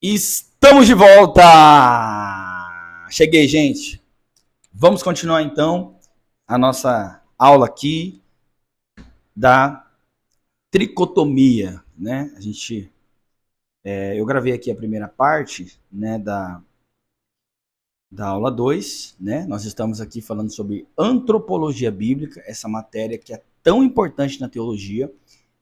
Estamos de volta! Cheguei, gente. Vamos continuar então a nossa aula aqui da tricotomia, né? Eu gravei aqui a primeira parte, né, da aula 2, né? Nós estamos aqui falando sobre antropologia bíblica, essa matéria que é tão importante na teologia.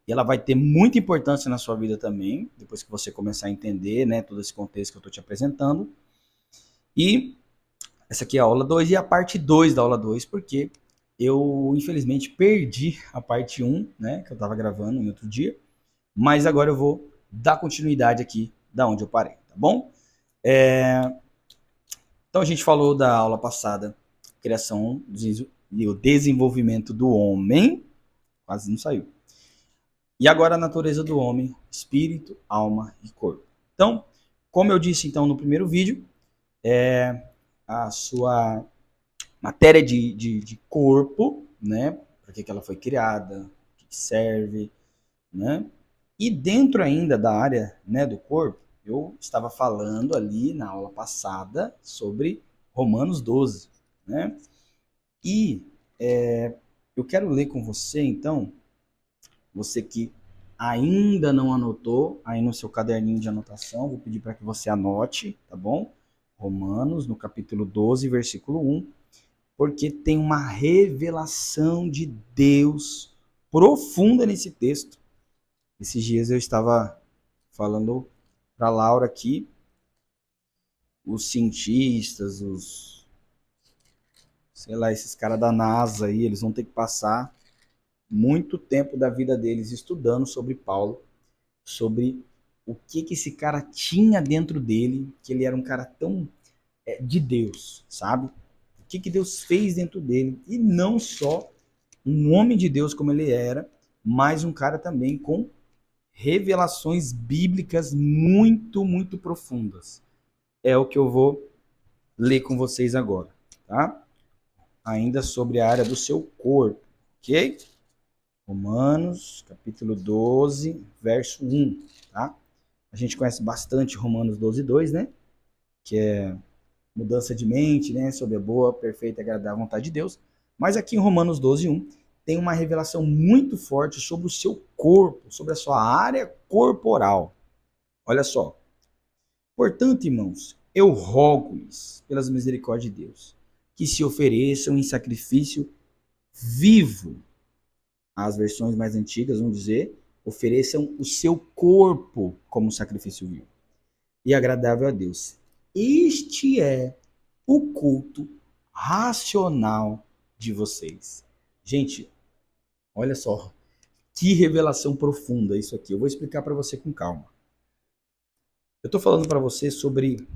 E ela vai ter muita importância na sua vida também, depois que você começar a entender, né, todo esse contexto que eu estou te apresentando. E essa aqui é a aula 2 e a parte 2 da aula 2, porque eu, infelizmente, perdi a parte 1, né, que eu estava gravando em outro dia, mas agora eu vou dar continuidade aqui da onde eu parei, tá bom? Então a gente falou da aula passada, criação e o desenvolvimento do homem, quase não saiu. E agora a natureza do homem, espírito, alma e corpo. Então, como eu disse então no primeiro vídeo, a sua matéria de corpo, né? Para que ela foi criada, o que serve, né? E dentro ainda da área, né, do corpo, eu estava falando ali na aula passada sobre Romanos 12, né? E eu quero ler com você, então, você que ainda não anotou aí no seu caderninho de anotação, vou pedir para que você anote, tá bom? Romanos, no capítulo 12, versículo 1, porque tem uma revelação de Deus profunda nesse texto. Esses dias eu estava falando para Laura aqui, os cientistas, sei lá, esses caras da NASA aí, eles vão ter que passar muito tempo da vida deles estudando sobre Paulo, sobre o que esse cara tinha dentro dele, que ele era um cara tão de Deus, sabe? O que Deus fez dentro dele, e não só um homem de Deus como ele era, mas um cara também com revelações bíblicas muito, muito profundas. É o que eu vou ler com vocês agora, tá? Ainda sobre a área do seu corpo, ok? Romanos, capítulo 12, verso 1, tá? A gente conhece bastante Romanos 12, 2, né? Que é mudança de mente, né? Sobre a boa, perfeita e agradável vontade de Deus. Mas aqui em Romanos 12, 1, tem uma revelação muito forte sobre o seu corpo, sobre a sua área corporal. Olha só. Portanto, irmãos, eu rogo-lhes, pelas misericórdias de Deus, que se ofereçam em sacrifício vivo. As versões mais antigas vão dizer, ofereçam o seu corpo como sacrifício vivo e agradável a Deus. Este é o culto racional de vocês. Gente, olha só, que revelação profunda isso aqui. Eu vou explicar para você com calma. Eu estou falando para você sobre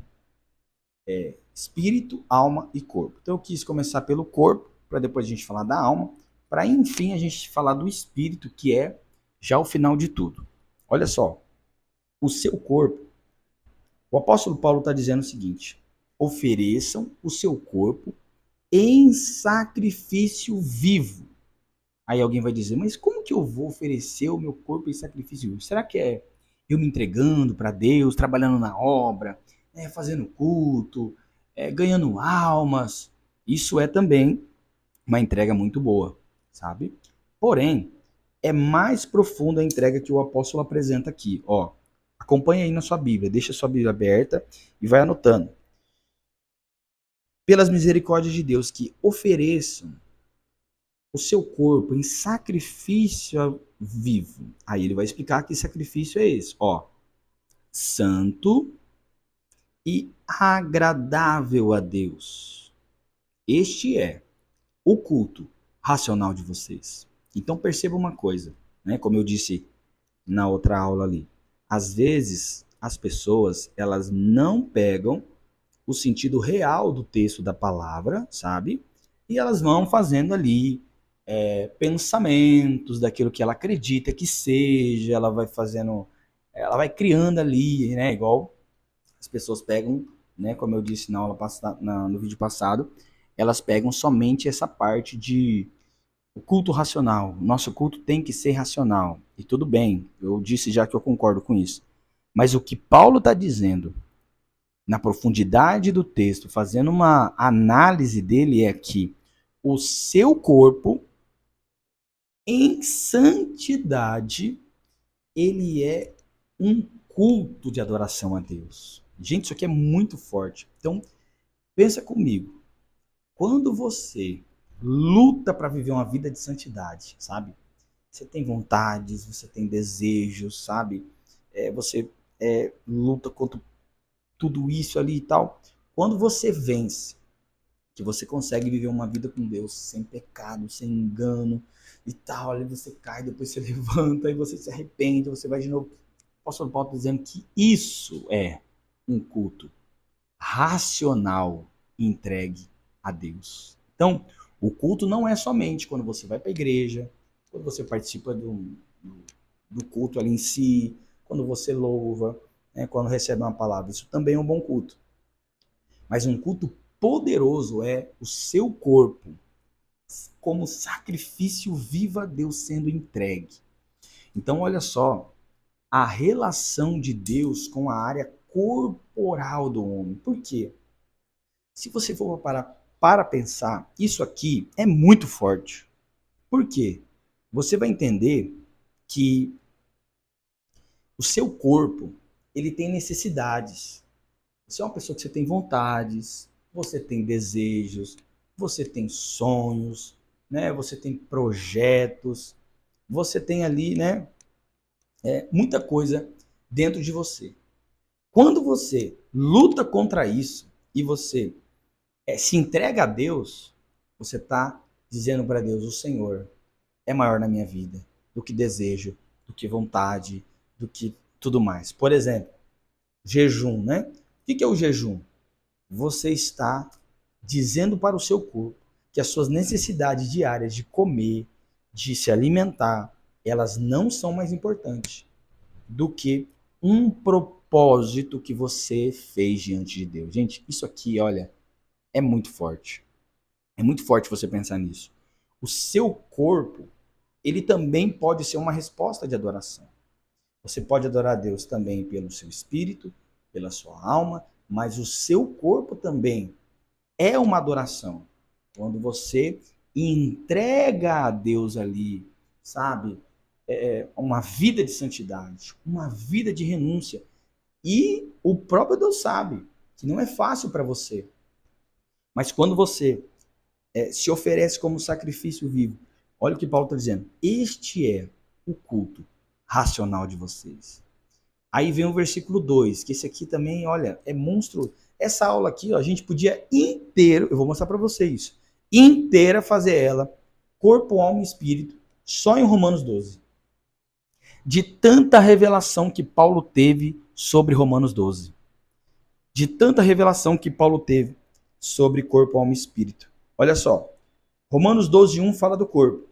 espírito, alma e corpo. Então eu quis começar pelo corpo, para depois a gente falar da alma, para enfim a gente falar do espírito, que é já o final de tudo. Olha só, o seu corpo, o apóstolo Paulo está dizendo o seguinte: ofereçam o seu corpo em sacrifício vivo. Aí alguém vai dizer, mas como que eu vou oferecer o meu corpo em sacrifício vivo? Será que é eu me entregando para Deus, trabalhando na obra, fazendo culto, ganhando almas? Isso é também uma entrega muito boa, sabe? Porém, é mais profunda a entrega que o apóstolo apresenta aqui. Ó, acompanha aí na sua Bíblia, deixa a sua Bíblia aberta e vai anotando. Pelas misericórdias de Deus, que ofereçam o seu corpo em sacrifício vivo. Aí ele vai explicar que sacrifício é esse. Ó, santo e agradável a Deus. Este é o culto racional de vocês. Então perceba uma coisa, né? Como eu disse na outra aula ali. Às vezes as pessoas elas não pegam o sentido real do texto da palavra, sabe? E elas vão fazendo ali pensamentos daquilo que ela acredita que seja, ela vai fazendo, ela vai criando ali, né? Igual as pessoas pegam, né? Como eu disse na aula passada, no vídeo passado, elas pegam somente essa parte de o culto racional. Nosso culto tem que ser racional. E tudo bem, eu disse já que eu concordo com isso. Mas o que Paulo está dizendo, na profundidade do texto, fazendo uma análise dele, é que o seu corpo, em santidade, ele é um culto de adoração a Deus. Gente, isso aqui é muito forte. Então, pensa comigo. Quando você luta para viver uma vida de santidade, sabe? Você tem vontades, você tem desejos, sabe? Você luta contra tudo isso ali e tal. Quando você vence, que você consegue viver uma vida com Deus sem pecado, sem engano e tal, ali você cai, depois você levanta e você se arrepende, você vai de novo. O apóstolo Paulo está dizendo que isso é um culto racional entregue a Deus. Então, o culto não é somente quando você vai para a igreja, quando você participa do culto ali em si, quando você louva, né, quando recebe uma palavra. Isso também é um bom culto. Mas um culto poderoso é o seu corpo como sacrifício vivo a Deus sendo entregue. Então, olha só, a relação de Deus com a área corporal do homem. Por quê? Se você for para pensar, isso aqui é muito forte. Por quê? Você vai entender que o seu corpo, ele tem necessidades. Você é uma pessoa que você tem vontades, você tem desejos, você tem sonhos, né? Você tem projetos, você tem ali, né, muita coisa dentro de você. Quando você luta contra isso e você se entrega a Deus, você está dizendo para Deus: o Senhor é maior na minha vida do que desejo, do que vontade, do que tudo mais. Por exemplo, jejum, né? O que é o jejum? Você está dizendo para o seu corpo que as suas necessidades diárias de comer, de se alimentar, elas não são mais importantes do que um propósito que você fez diante de Deus. Gente, isso aqui, olha, é muito forte. É muito forte você pensar nisso. O seu corpo, ele também pode ser uma resposta de adoração. Você pode adorar a Deus também pelo seu espírito, pela sua alma, mas o seu corpo também é uma adoração. Quando você entrega a Deus ali, sabe? Uma vida de santidade, uma vida de renúncia. E o próprio Deus sabe que não é fácil para você. Mas quando você se oferece como sacrifício vivo, olha o que Paulo está dizendo. Este é o culto racional de vocês. Aí vem o versículo 2, que esse aqui também, olha, é monstro. Essa aula aqui, ó, a gente podia inteiro, eu vou mostrar para vocês, inteira fazer ela, corpo, alma e espírito, só em Romanos 12. De tanta revelação que Paulo teve sobre Romanos 12. De tanta revelação que Paulo teve sobre corpo, alma e espírito. Olha só, Romanos 12, 1 fala do corpo.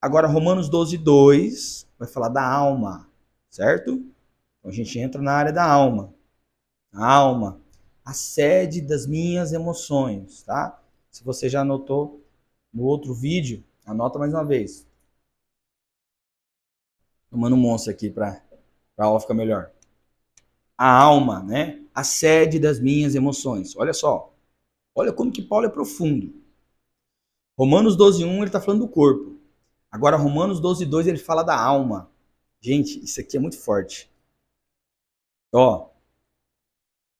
Agora, Romanos 12, 2 vai falar da alma, certo? Então, a gente entra na área da alma. A alma, a sede das minhas emoções, tá? Se você já anotou no outro vídeo, anota mais uma vez. Tomando um monstro aqui para a aula ficar melhor. A alma, né? A sede das minhas emoções. Olha só. Olha como que Paulo é profundo. Romanos 12, 1 ele está falando do corpo. Agora, Romanos 12, 2 ele fala da alma. Gente, isso aqui é muito forte. Ó,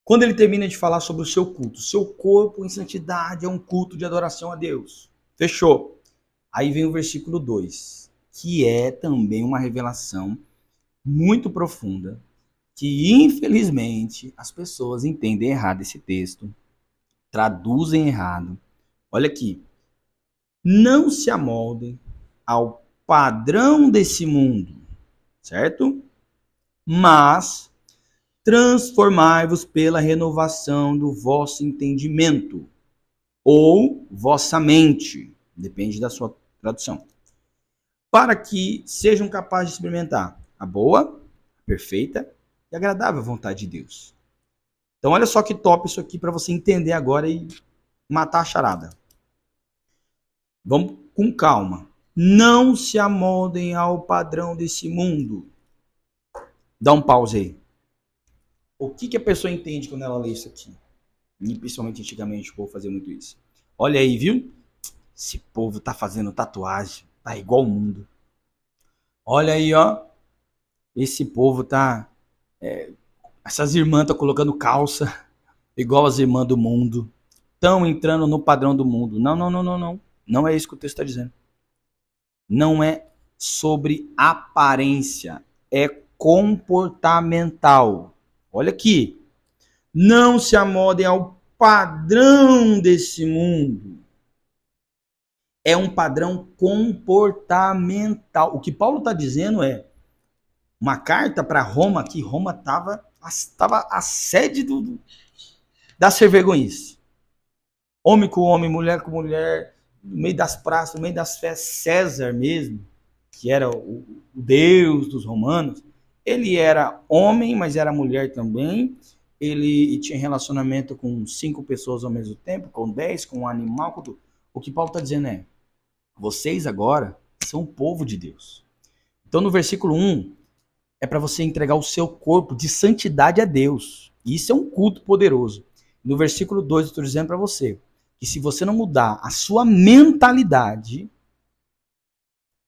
quando ele termina de falar sobre o seu culto, seu corpo em santidade é um culto de adoração a Deus. Fechou. Aí vem o versículo 2, que é também uma revelação muito profunda, que infelizmente as pessoas entendem errado esse texto, traduzem errado. Olha aqui. Não se amoldem ao padrão desse mundo, certo? Mas transformai-vos pela renovação do vosso entendimento, ou vossa mente, depende da sua tradução, para que sejam capazes de experimentar a boa, perfeita e agradável vontade de Deus. Então olha só que top isso aqui para você entender agora e matar a charada. Vamos com calma. Não se amoldem ao padrão desse mundo. Dá um pause aí. O que a pessoa entende quando ela lê isso aqui? E principalmente antigamente o povo fazia muito isso. Olha aí, viu? Esse povo tá fazendo tatuagem, tá igual o mundo. Olha aí, ó. Esse povo tá. Essas irmãs estão colocando calça igual as irmãs do mundo. Estão entrando no padrão do mundo. Não, não, não, não, não. Não é isso que o texto está dizendo. Não é sobre aparência. É comportamental. Olha aqui. Não se amodem ao padrão desse mundo. É um padrão comportamental. O que Paulo está dizendo é uma carta para Roma, que Roma estava a sede da ser vergonhice. Homem com homem, mulher com mulher, no meio das praças, no meio das festas, César mesmo, que era o deus dos romanos, ele era homem, mas era mulher também. Ele tinha relacionamento com 5 pessoas ao mesmo tempo, com 10, com um animal, com tudo. O que Paulo está dizendo é, vocês agora são o povo de Deus. Então no versículo 1, é para você entregar o seu corpo de santidade a Deus. Isso é um culto poderoso. No versículo 2, eu estou dizendo para você que se você não mudar a sua mentalidade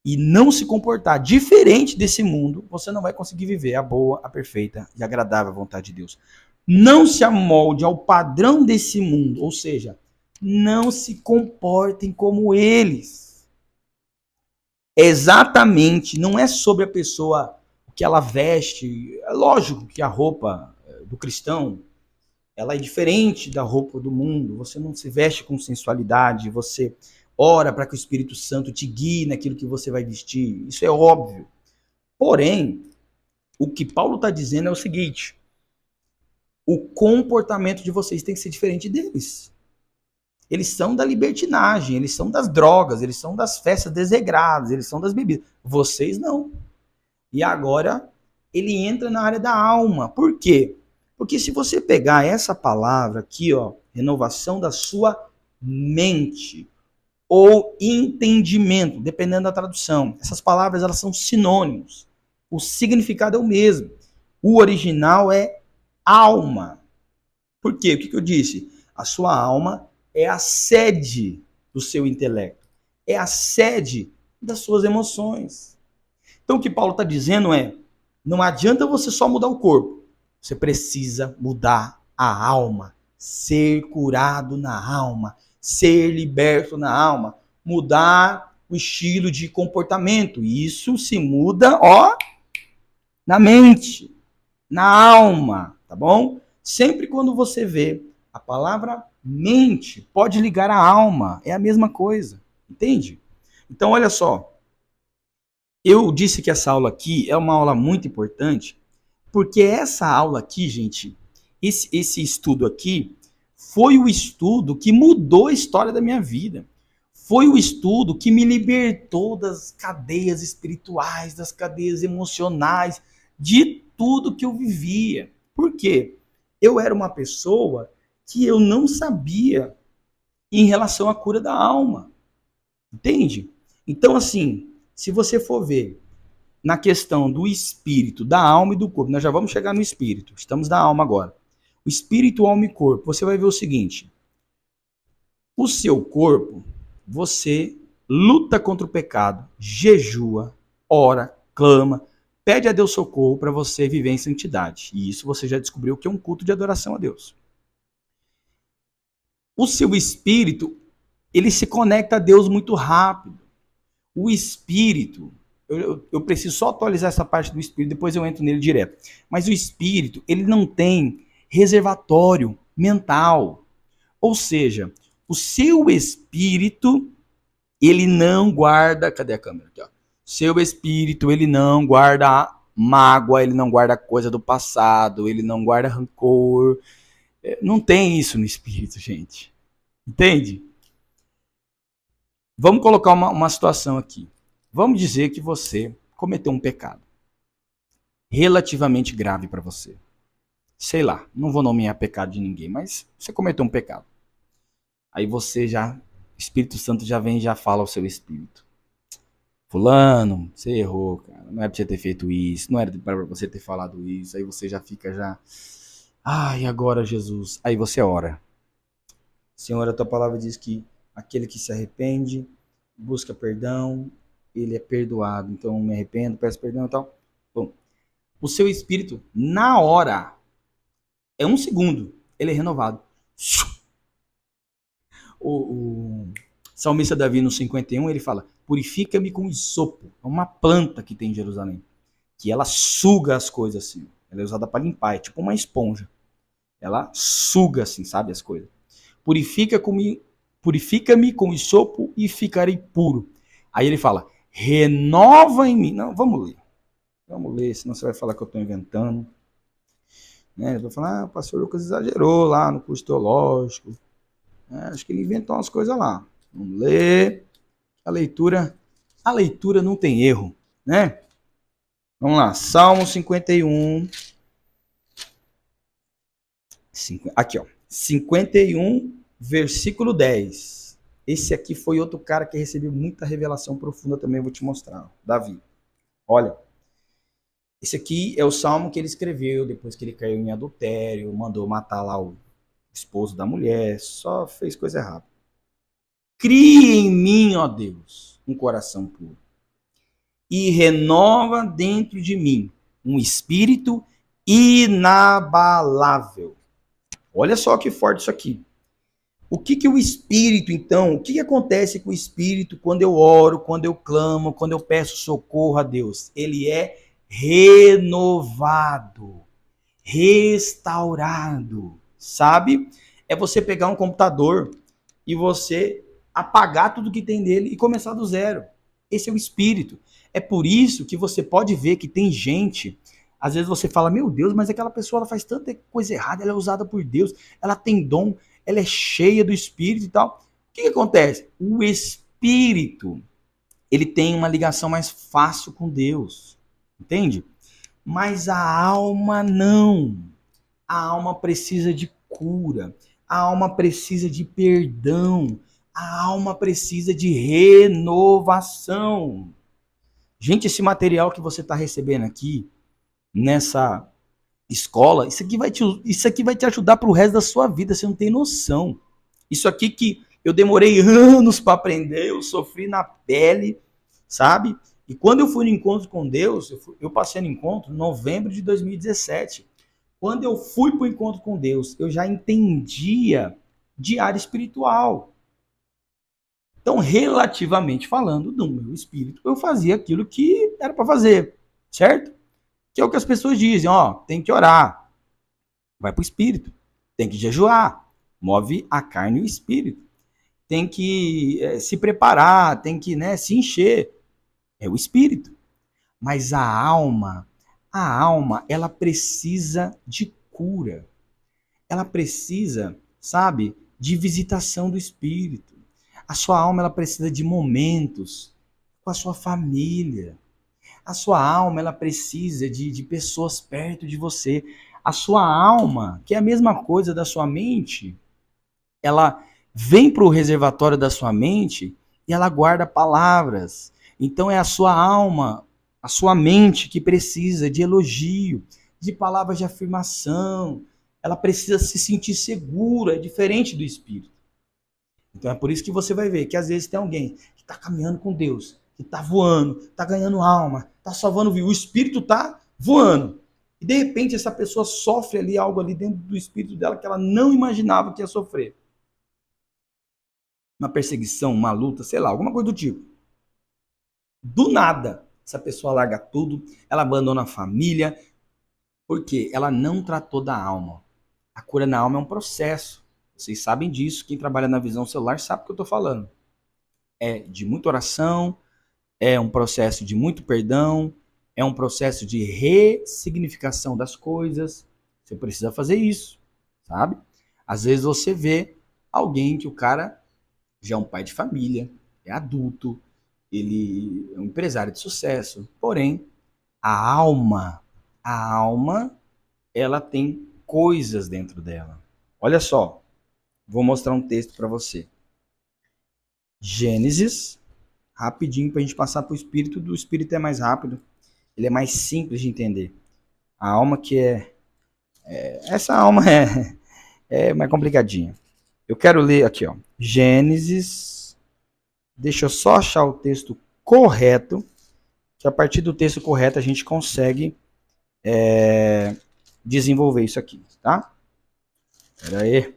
e não se comportar diferente desse mundo, você não vai conseguir viver a boa, a perfeita e agradável vontade de Deus. Não se amolde ao padrão desse mundo, ou seja, não se comportem como eles. Exatamente, não é sobre a pessoa que ela veste. É lógico que a roupa do cristão ela é diferente da roupa do mundo. Você não se veste com sensualidade, você ora para que o Espírito Santo te guie naquilo que você vai vestir. Isso é óbvio. Porém, o que Paulo está dizendo é o seguinte: o comportamento de vocês tem que ser diferente deles. Eles são da libertinagem, eles são das drogas, eles são das festas desregradas, eles são das bebidas. Vocês não. E agora ele entra na área da alma. Por quê? Porque se você pegar essa palavra aqui, ó, renovação da sua mente ou entendimento, dependendo da tradução, essas palavras elas são sinônimos. O significado é o mesmo. O original é alma. Por quê? O que eu disse? A sua alma é a sede do seu intelecto, é a sede das suas emoções. Então o que Paulo está dizendo é, não adianta você só mudar o corpo, você precisa mudar a alma, ser curado na alma, ser liberto na alma, mudar o estilo de comportamento. E isso se muda, ó, na mente, na alma, tá bom? Sempre quando você vê a palavra mente, pode ligar a alma, é a mesma coisa, entende? Então olha só, eu disse que essa aula aqui é uma aula muito importante, porque essa aula aqui, gente, esse estudo aqui, foi o estudo que mudou a história da minha vida. Foi o estudo que me libertou das cadeias espirituais, das cadeias emocionais, de tudo que eu vivia. Por quê? Eu era uma pessoa que eu não sabia em relação à cura da alma. Entende? Então, assim, se você for ver na questão do espírito, da alma e do corpo, nós já vamos chegar no espírito, estamos na alma agora. O espírito, alma e corpo, você vai ver o seguinte: o seu corpo, você luta contra o pecado, jejua, ora, clama, pede a Deus socorro para você viver em santidade. E isso você já descobriu que é um culto de adoração a Deus. O seu espírito, ele se conecta a Deus muito rápido. O espírito, eu preciso só atualizar essa parte do espírito, depois eu entro nele direto. Mas o espírito, ele não tem reservatório mental. Ou seja, o seu espírito, ele não guarda... Cadê a câmera? Aqui, ó. Seu espírito, ele não guarda mágoa, ele não guarda coisa do passado, ele não guarda rancor. Não tem isso no espírito, gente. Entende? Vamos colocar uma situação aqui. Vamos dizer que você cometeu um pecado relativamente grave para você. Sei lá, não vou nomear pecado de ninguém, mas você cometeu um pecado. Aí você já, o Espírito Santo já vem e já fala ao seu espírito: fulano, você errou, cara. Não é pra você ter feito isso, não era para você ter falado isso. Aí você já fica já E agora, Jesus? Aí você ora. Senhor, a tua palavra diz que aquele que se arrepende, busca perdão, ele é perdoado. Então, me arrependo, peço perdão e tal. Bom, o seu espírito, na hora, é um segundo, ele é renovado. O salmista Davi, no 51, ele fala: purifica-me com isopo. É uma planta que tem em Jerusalém, que ela suga as coisas assim. Ela é usada para limpar, é tipo uma esponja. Ela suga assim, sabe, as coisas. Purifica-me com isopo e ficarei puro. Aí ele fala: renova em mim. Não, vamos ler, senão você vai falar que eu estou inventando. Né? Eu vou falar: o pastor Lucas exagerou lá no curso teológico. Acho que ele inventou umas coisas lá. Vamos ler. A leitura não tem erro, né? Vamos lá, Salmo 51. Aqui, ó. 51, versículo 10. Esse aqui foi outro cara que recebeu muita revelação profunda também, vou te mostrar. Davi. Olha, esse aqui é o salmo que ele escreveu depois que ele caiu em adultério, mandou matar lá o esposo da mulher, só fez coisa errada. Cria em mim, ó Deus, um coração puro e renova dentro de mim um espírito inabalável. Olha só que forte isso aqui. O que o espírito, então, o que acontece com o espírito quando eu oro, quando eu clamo, quando eu peço socorro a Deus? Ele é renovado, restaurado, sabe? É você pegar um computador e você apagar tudo que tem nele e começar do zero. Esse é o espírito. É por isso que você pode ver que tem gente, às vezes você fala: meu Deus, mas aquela pessoa ela faz tanta coisa errada, ela é usada por Deus, ela tem dom, ela é cheia do espírito e tal. O que acontece? O espírito, ele tem uma ligação mais fácil com Deus, entende? Mas a alma não. A alma precisa de cura, a alma precisa de perdão, a alma precisa de renovação. Gente, esse material que você está recebendo aqui, nessa escola, isso aqui vai te ajudar para o resto da sua vida, você não tem noção. Isso aqui que eu demorei anos para aprender, eu sofri na pele, sabe? E quando eu fui no encontro com Deus, eu passei no encontro em novembro de 2017. Quando eu fui para o encontro com Deus, eu já entendia de área espiritual. Então, relativamente falando, do meu espírito, eu fazia aquilo que era para fazer, certo? Que é o que as pessoas dizem, ó, tem que orar, vai para o espírito, tem que jejuar, move a carne e o espírito, tem que se preparar, tem que se encher, é o espírito. Mas a alma, ela precisa de cura, ela precisa, sabe, de visitação do espírito. A sua alma ela precisa de momentos com a sua família. A sua alma ela precisa de pessoas perto de você. A sua alma, que é a mesma coisa da sua mente, ela vem para o reservatório da sua mente e ela guarda palavras. Então é a sua alma, a sua mente que precisa de elogio, de palavras de afirmação. Ela precisa se sentir segura, é diferente do espírito. Então é por isso que você vai ver que às vezes tem alguém que está caminhando com Deus, que está voando, está ganhando alma, está salvando vida, o espírito está voando. E de repente essa pessoa sofre ali algo ali dentro do espírito dela que ela não imaginava que ia sofrer. Uma perseguição, uma luta, sei lá, alguma coisa do tipo. Do nada, essa pessoa larga tudo, ela abandona a família, porque ela não tratou da alma. A cura na alma é um processo. Vocês sabem disso, quem trabalha na visão celular sabe o que eu estou falando. É de muita oração, é um processo de muito perdão, é um processo de ressignificação das coisas. Você precisa fazer isso, sabe? Às vezes você vê alguém que o cara já é um pai de família, é adulto, ele é um empresário de sucesso, porém a alma, ela tem coisas dentro dela. Olha só, vou mostrar um texto para você. Gênesis, rapidinho para a gente passar para o espírito. Do espírito é mais rápido, ele é mais simples de entender. A alma que é Essa alma é mais complicadinha. Eu quero ler aqui, ó. Gênesis. Deixa eu só achar o texto correto, que a partir do texto correto a gente consegue desenvolver isso aqui, tá? Pera aí.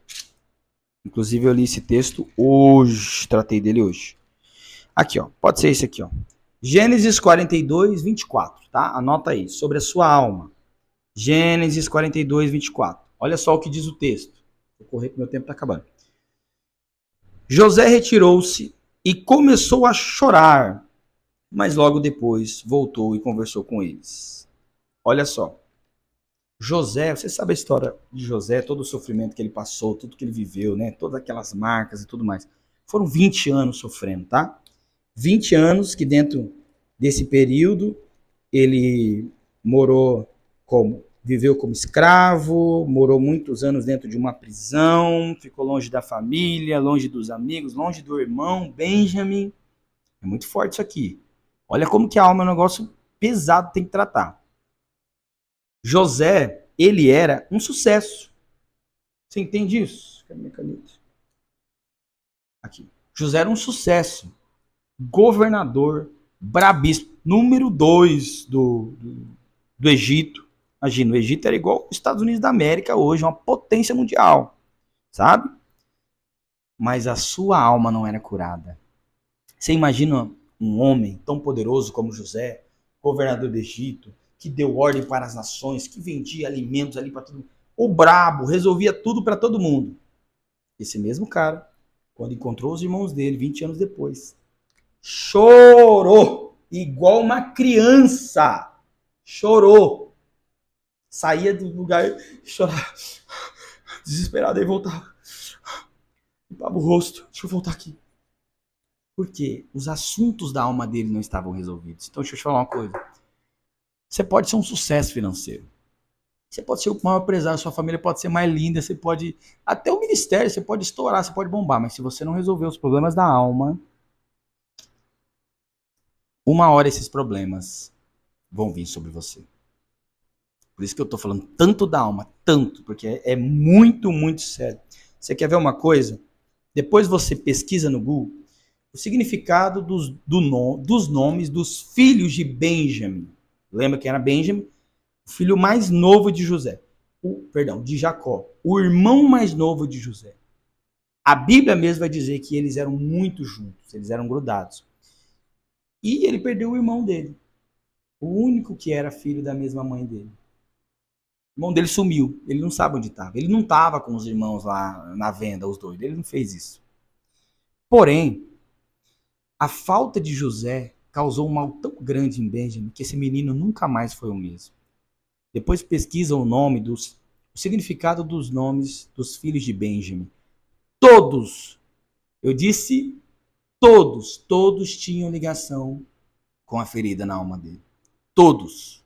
Inclusive eu li esse texto hoje, tratei dele hoje. Aqui, ó. Pode ser esse aqui, ó. Gênesis 42, 24, tá? Anota aí. Sobre a sua alma. Gênesis 42, 24. Olha só o que diz o texto. Vou correr que meu tempo está acabando. José retirou-se e começou a chorar, mas logo depois voltou e conversou com eles. Olha só. José, você sabe a história de José, todo o sofrimento que ele passou, tudo que ele viveu, né? Todas aquelas marcas e tudo mais. Foram 20 anos sofrendo, tá? 20 anos que dentro desse período ele morou como? Viveu como escravo, morou muitos anos dentro de uma prisão, ficou longe da família, longe dos amigos, longe do irmão Benjamin. É muito forte isso aqui. Olha como que a alma é um negócio pesado, tem que tratar. José, ele era um sucesso. Você entende isso? Cadê minha caneta? Aqui. José era um sucesso. Governador, brabisco, número 2 do Egito. Imagina, o Egito era igual os Estados Unidos da América hoje, uma potência mundial, sabe? Mas a sua alma não era curada. Você imagina um homem tão poderoso como José, governador do Egito, que deu ordem para as nações, que vendia alimentos ali para todo mundo. O brabo, resolvia tudo para todo mundo. Esse mesmo cara, quando encontrou os irmãos dele, 20 anos depois, chorou igual uma criança. Chorou. Saía do lugar e chorava. Desesperado, aí voltava. Limpava o rosto. Deixa eu voltar aqui. Porque os assuntos da alma dele não estavam resolvidos. Então, deixa eu te falar uma coisa. Você pode ser um sucesso financeiro. Você pode ser o maior empresário, sua família pode ser mais linda, você pode... Até o ministério, você pode estourar, você pode bombar. Mas se você não resolver os problemas da alma, uma hora esses problemas vão vir sobre você. Por isso que eu tô falando tanto da alma, tanto, porque é muito, muito sério. Você quer ver uma coisa? Depois você pesquisa no Google o significado dos nomes dos filhos de Benjamim. Lembra quem era Benjamim? O filho mais novo de José. De Jacó. O irmão mais novo de José. A Bíblia mesmo vai dizer que eles eram muito juntos, eles eram grudados. E ele perdeu o irmão dele. O único que era filho da mesma mãe dele. O irmão dele sumiu, ele não sabe onde estava. Ele não estava com os irmãos lá na venda, os dois. Ele não fez isso. Porém, a falta de José causou um mal tão grande em Benjamin que esse menino nunca mais foi o mesmo. Depois pesquisa o significado dos nomes dos filhos de Benjamin. Todos, eu disse todos tinham ligação com a ferida na alma dele. Todos.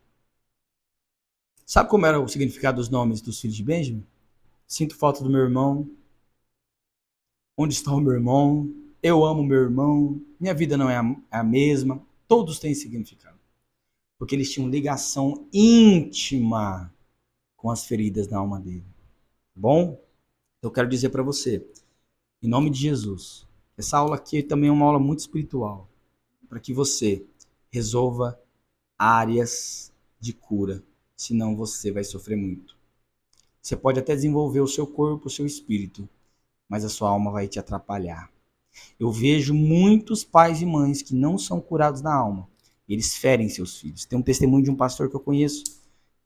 Sabe como era o significado dos nomes dos filhos de Benjamin? Sinto falta do meu irmão. Onde está o meu irmão? Eu amo meu irmão. Minha vida não é a mesma. Todos têm significado. Porque eles tinham ligação íntima com as feridas na alma dele. Bom? Eu quero dizer para você, em nome de Jesus, essa aula aqui também é uma aula muito espiritual. Para que você resolva áreas de cura. Senão você vai sofrer muito. Você pode até desenvolver o seu corpo, o seu espírito, mas a sua alma vai te atrapalhar. Eu vejo muitos pais e mães que não são curados na alma. Eles ferem seus filhos. Tem um testemunho de um pastor que eu conheço,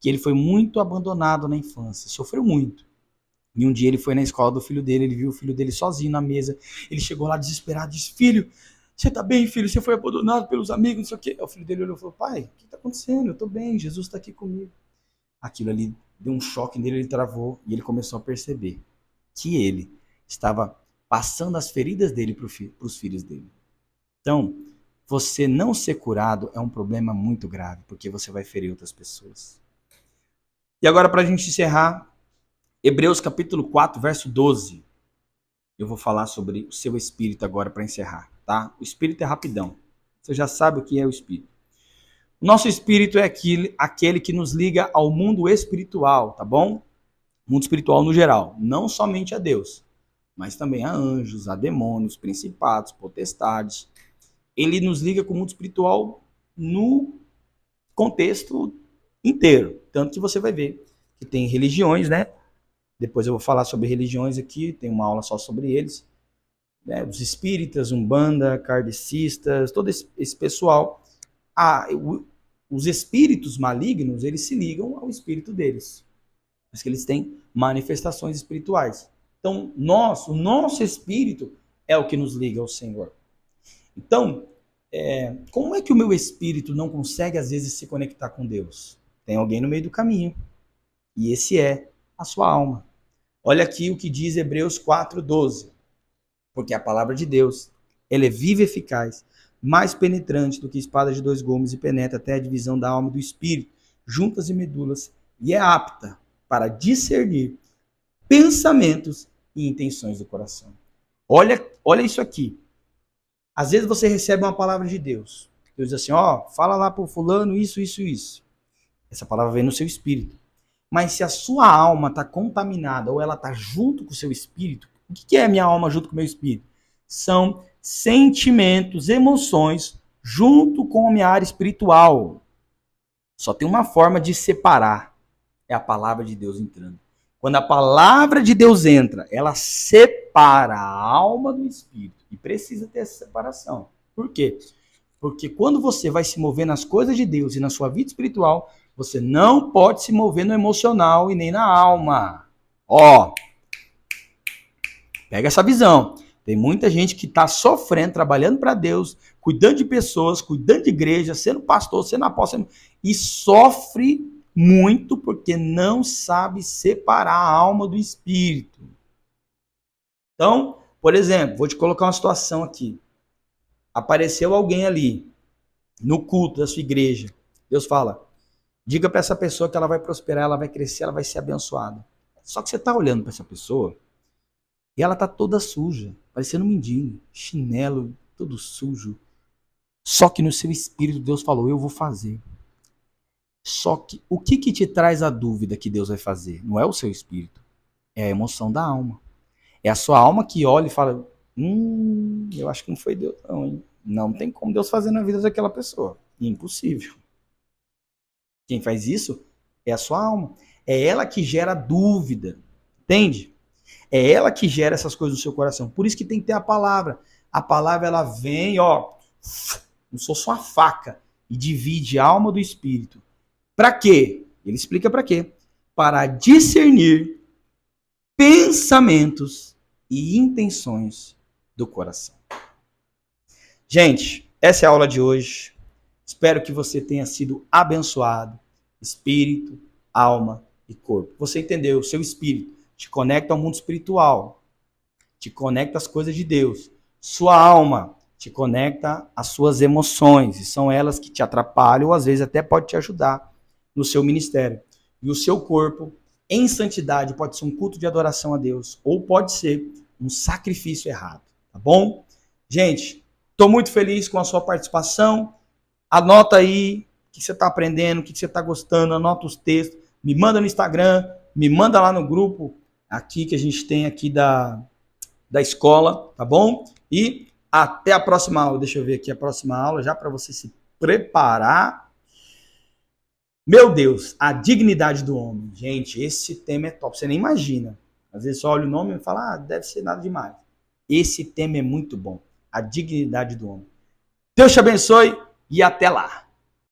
que ele foi muito abandonado na infância, sofreu muito. E um dia ele foi na escola do filho dele, ele viu o filho dele sozinho na mesa. Ele chegou lá desesperado, disse: filho, você tá bem, filho? Você foi abandonado pelos amigos, não sei o quê. Aí o filho dele olhou e falou: pai, o que tá acontecendo? Eu tô bem, Jesus tá aqui comigo. Aquilo ali deu um choque nele, ele travou e ele começou a perceber que ele estava passando as feridas dele para os filhos dele. Então, você não ser curado é um problema muito grave, porque você vai ferir outras pessoas. E agora, para a gente encerrar, Hebreus capítulo 4, verso 12. Eu vou falar sobre o seu espírito agora para encerrar, tá? O espírito é rapidão. Você já sabe o que é o espírito. O nosso espírito é aquele que nos liga ao mundo espiritual, tá bom? Mundo espiritual no geral, não somente a Deus, mas também a anjos, a demônios, principados, potestades. Ele nos liga com o mundo espiritual no contexto inteiro. Tanto que você vai ver que tem religiões, né? Depois eu vou falar sobre religiões aqui, tem uma aula só sobre eles. Né? Os espíritas, umbanda, kardecistas, todo esse pessoal. Os espíritos malignos, eles se ligam ao espírito deles. Por isso que eles têm manifestações espirituais. Então, o nosso espírito é o que nos liga ao Senhor. Então, como é que o meu espírito não consegue, às vezes, se conectar com Deus? Tem alguém no meio do caminho. E esse é a sua alma. Olha aqui o que diz Hebreus 4:12. Porque a palavra de Deus, ela é viva e eficaz, mais penetrante do que espada de 2 gumes e penetra até a divisão da alma e do espírito, juntas e medulas, e é apta para discernir pensamentos e intenções do coração. Olha isso aqui. Às vezes você recebe uma palavra de Deus. Deus diz assim, fala lá pro fulano isso, isso, isso. Essa palavra vem no seu espírito. Mas se a sua alma está contaminada ou ela está junto com o seu espírito, o que é a minha alma junto com o meu espírito? São sentimentos, emoções junto com a minha área espiritual. Só tem uma forma de separar. É a palavra de Deus entrando. Quando a palavra de Deus entra, ela separa a alma do espírito. E precisa ter essa separação. Por quê? Porque quando você vai se mover nas coisas de Deus e na sua vida espiritual, você não pode se mover no emocional e nem na alma. Pega essa visão. Tem muita gente que está sofrendo, trabalhando para Deus, cuidando de pessoas, cuidando de igreja, sendo pastor, sendo apóstolo, e sofre muito porque não sabe separar a alma do espírito. Então, por exemplo, vou te colocar uma situação aqui. Apareceu alguém ali, no culto da sua igreja. Deus fala, diga para essa pessoa que ela vai prosperar, ela vai crescer, ela vai ser abençoada. Só que você está olhando para essa pessoa e ela está toda suja, parecendo um mendigo, chinelo, todo sujo. Só que no seu espírito Deus falou, eu vou fazer. Só que o que te traz a dúvida que Deus vai fazer? Não é o seu espírito, é a emoção da alma. É a sua alma que olha e fala, eu acho que não foi Deus não, hein? Não tem como Deus fazer na vida daquela pessoa. Impossível. Quem faz isso é a sua alma. É ela que gera dúvida. Entende? É ela que gera essas coisas no seu coração. Por isso que tem que ter a palavra. A palavra, ela vem, não sou só uma faca, e divide a alma do espírito. Para quê? Ele explica para quê. Para discernir pensamentos e intenções do coração. Gente, essa é a aula de hoje. Espero que você tenha sido abençoado. Espírito, alma e corpo. Você entendeu? O seu espírito te conecta ao mundo espiritual. Te conecta às coisas de Deus. Sua alma te conecta às suas emoções. E são elas que te atrapalham ou às vezes até pode te ajudar no seu ministério. E o seu corpo, em santidade, pode ser um culto de adoração a Deus. Ou pode ser um sacrifício errado. Tá bom? Gente, estou muito feliz com a sua participação. Anota aí o que você está aprendendo, o que você está gostando, anota os textos, me manda no Instagram, me manda lá no grupo aqui que a gente tem aqui da escola, tá bom? E até a próxima aula. Deixa eu ver aqui a próxima aula, já para você se preparar. Meu Deus, a dignidade do homem. Gente, esse tema é top, você nem imagina. Às vezes só olha o nome e fala, deve ser nada demais. Esse tema é muito bom, a dignidade do homem. Deus te abençoe e até lá.